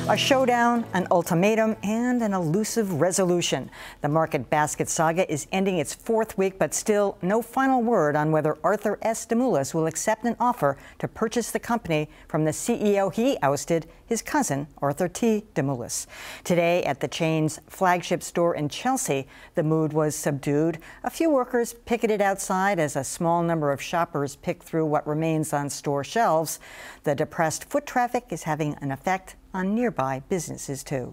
A showdown, an ultimatum, and an elusive resolution. The market basket saga is ending its fourth week, but still no final word on whether Arthur S. Demoulas will accept an offer to purchase the company from the CEO he ousted, his cousin, Arthur T. Demoulas. Today, at the chain's flagship store in Chelsea, the mood was subdued. A few workers picketed outside as a small number of shoppers picked through what remains on store shelves. The depressed foot traffic is having an effect on nearby businesses too.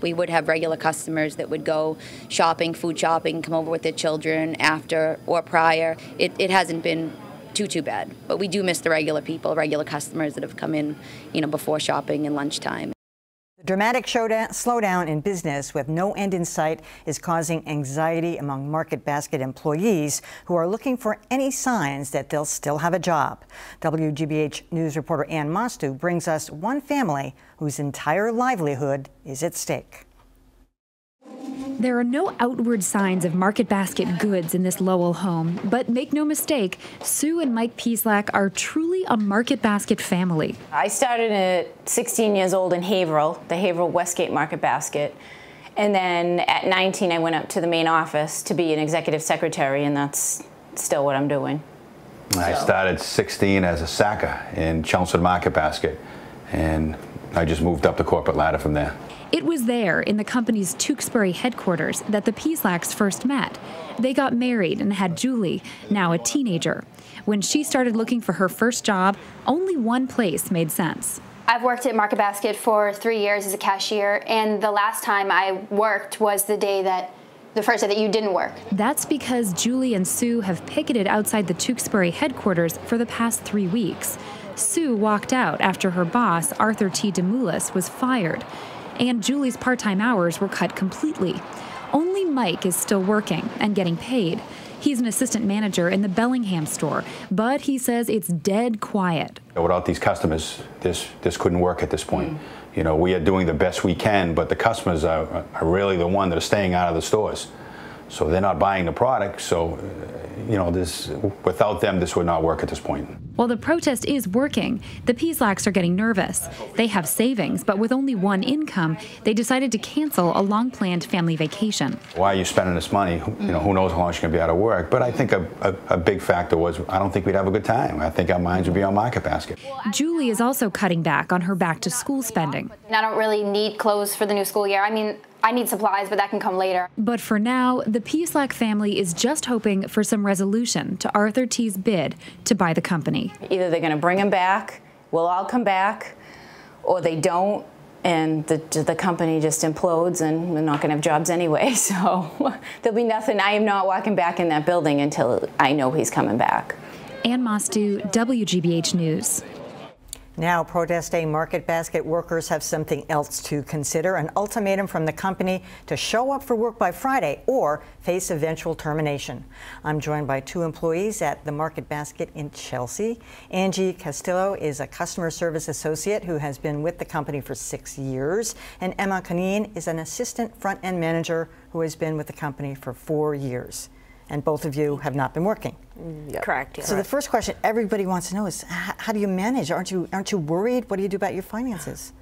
We would have regular customers that would go shopping, food shopping, come over with their children after or prior. It hasn't been too bad, but we do miss the regular people, regular customers that have come in, before shopping and lunchtime. The dramatic slowdown in business with no end in sight is causing anxiety among Market Basket employees who are looking for any signs that they'll still have a job. WGBH News reporter Ann Mostu brings us one family whose entire livelihood is at stake. There are no outward signs of Market Basket goods in this Lowell home, but make no mistake, Sue and Mike Pieslak are truly a Market Basket family. I started at 16 years old in Haverhill, the Haverhill Westgate Market Basket, and then at 19 I went up to the main office to be an executive secretary, and that's still what I'm doing. I started 16 as a saga in Chelmsford Market Basket, and I just moved up the corporate ladder from there. It was there, in the company's Tewksbury headquarters, that the Pieslaks first met. They got married and had Julie, now a teenager. When she started looking for her first job, only one place made sense. I've worked at Market Basket for 3 years as a cashier, and the last time I worked was the first day that you didn't work. That's because Julie and Sue have picketed outside the Tewksbury headquarters for the past 3 weeks. Sue walked out after her boss, Arthur T. Demoulas, was fired, and Julie's part-time hours were cut completely. Only Mike is still working and getting paid. He's an assistant manager in the Bellingham store, but he says it's dead quiet. Without these customers, this couldn't work at this point. We are doing the best we can, but the customers are really the one that are staying out of the stores. So they're not buying the product, so without them, this would not work at this point. While the protest is working, the Pieslaks are getting nervous. They have savings, but with only one income, they decided to cancel a long-planned family vacation. Why are you spending this money? Who knows how long you're going to be out of work? But I think a big factor was I don't think we'd have a good time. I think our minds would be on Market Basket. Julie is also cutting back on her back-to-school spending. I don't really need clothes for the new school year. I mean, I need supplies, but that can come later. But for now, the Pieslak family is just hoping for some resolution to Arthur T.'s bid to buy the company. Either they're going to bring him back, we'll all come back, or they don't, and the company just implodes and we're not going to have jobs anyway. So there'll be nothing. I am not walking back in that building until I know he's coming back. Ann Mostu, WGBH News. Now, protesting Market Basket workers have something else to consider, an ultimatum from the company to show up for work by Friday or face eventual termination. I'm joined by two employees at the Market Basket in Chelsea. Angie Castillo is a customer service associate who has been with the company for 6 years, and Emma Canine is an assistant front-end manager who has been with the company for 4 years. And both of you have not been working. Yep. Correct. Yeah. So the first question everybody wants to know is, how do you manage? Aren't you worried? What do you do about your finances?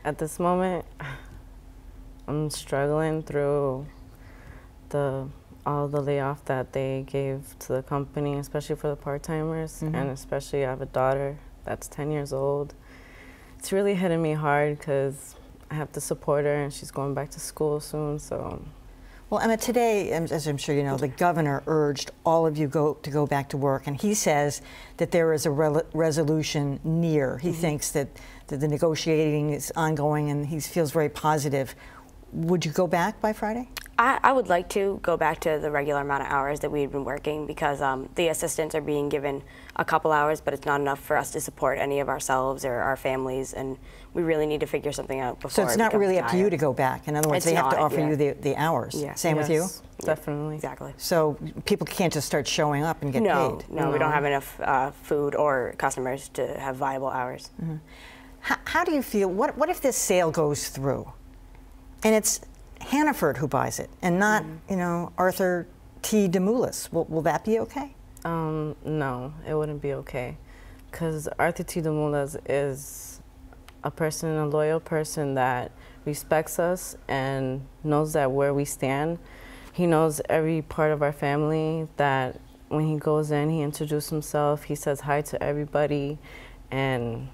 At this moment, I'm struggling through all the layoff that they gave to the company, especially for the part-timers, and especially I have a daughter that's 10 years old. It's really hitting me hard because I have to support her, and she's going back to school soon. So. Well, Emma, today, as I'm sure you know, the governor urged all of you to go back to work, and he says that there is a resolution near. He thinks that the negotiating is ongoing, and he feels very positive. Would you go back by Friday? I would like to go back to the regular amount of hours that we've been working because the assistants are being given a couple hours, but it's not enough for us to support any of ourselves or our families, and we really need to figure something out before. So it's not really up to you to go back. In other words, they have to offer you the hours. Yeah. Same with you? Definitely. Exactly. So people can't just start showing up and get paid? No, we don't have enough food or customers to have viable hours. How do you feel? What if this sale goes through and it's Hannaford who buys it and not, Arthur T. Demoulas? Will that be okay? No, it wouldn't be okay, because Arthur T. Demoulas is a person, a loyal person that respects us and knows that where we stand. He knows every part of our family, that when he goes in, he introduces himself, he says hi to everybody, and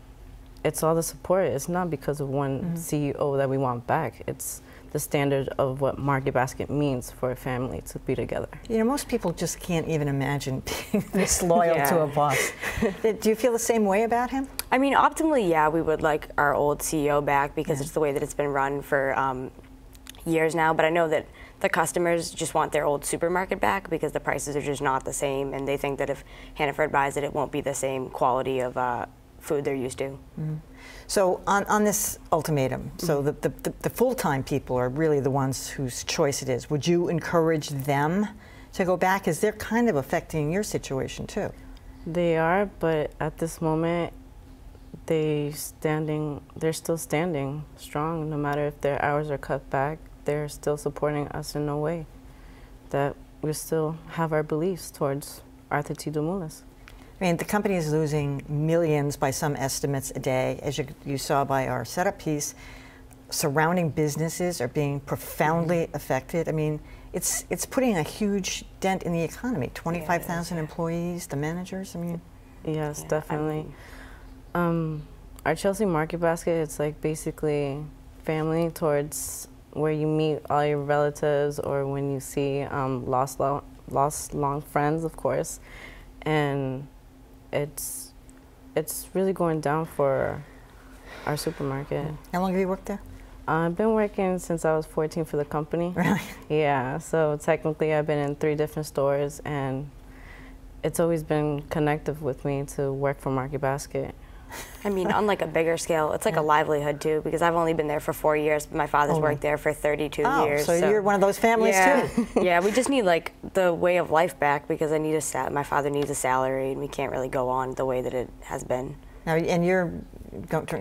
it's all the support. It's not because of one CEO that we want back. It's the standard of what Market Basket means for a family to be together. You know, most people just can't even imagine being this loyal to a boss. Do you feel the same way about him? I mean, optimally, yeah, we would like our old CEO back because it's the way that it's been run for years now. But I know that the customers just want their old supermarket back because the prices are just not the same, and they think that if Hannaford buys it, it won't be the same quality of food they're used to. So on this ultimatum, so the full-time people are really the ones whose choice it is. Would you encourage them to go back? Because they're kind of affecting your situation too. They are, but at this moment, they're still standing strong. No matter if their hours are cut back, they're still supporting us in a way that we still have our beliefs towards Arthur T. Demoulas. I mean, the company is losing millions by some estimates a day, as you saw by our setup piece. Surrounding businesses are being profoundly affected. I mean, it's putting a huge dent in the economy. 25,000 employees, the managers. I mean, yes, definitely. Our Chelsea Market Basket, it's like basically family towards where you meet all your relatives, or when you see lost long friends, of course, and it's really going down for our supermarket. How long have you worked there? I've been working since I was 14 for the company. Really? Yeah, so technically I've been in 3 different stores, and it's always been connective with me to work for Market Basket. I mean, on like a bigger scale, it's like a livelihood too, because I've only been there for 4 years, but my father's worked there for 32 years. So you're one of those families too. Yeah, we just need like the way of life back, because I need my father needs a salary, and we can't really go on the way that it has been. Now, and you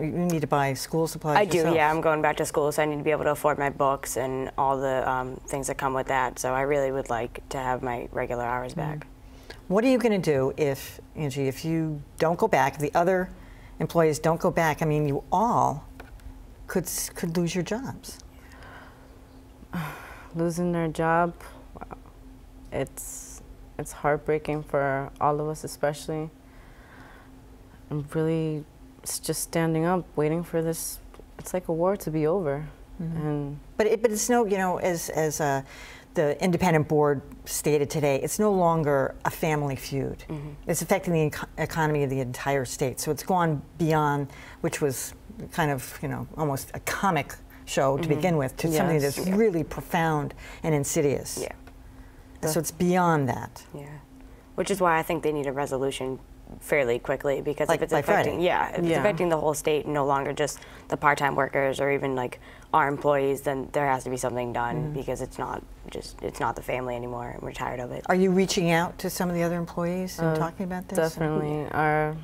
need to buy school supplies I do, yourself. yeah. I'm going back to school, so I need to be able to afford my books and all the things that come with that. So I really would like to have my regular hours back. What are you going to do if, Angie, if you don't go back, if the other employees don't go back? I mean, you all could lose your jobs. Losing their job, wow. It's heartbreaking for all of us, especially. I'm really just standing up, waiting for this. It's like a war to be over. And but it's no, you know, as the independent board stated today, it's no longer a family feud. It's affecting the economy of the entire state. So it's gone beyond, which was kind of, you know, almost a comic show to begin with, to something that's really profound and insidious. Yeah. So it's beyond that. Yeah. Which is why I think they need a resolution fairly quickly, because if it's affecting, if it's affecting the whole state, no longer just the part-time workers or even like our employees, then there has to be something done, because it's not the family anymore, and we're tired of it. Are you reaching out to some of the other employees and talking about this? Definitely.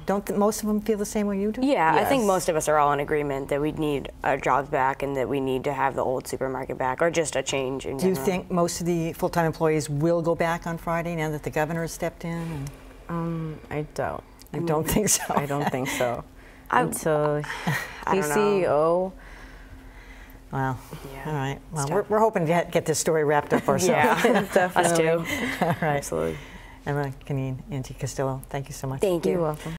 Don't most of them feel the same way you do? Yeah, I think most of us are all in agreement that we need our jobs back, and that we need to have the old supermarket back, or just a change in general. Do you think most of the full-time employees will go back on Friday now that the governor has stepped in? I doubt. I don't think so. I don't think so. Until he's CEO. Wow. Yeah. All right. Well, we're hoping to get this story wrapped up ourselves. Yeah, definitely. Us too. All right. Absolutely. Emma Canine, Angie Castillo, thank you so much. Thank you. You're welcome.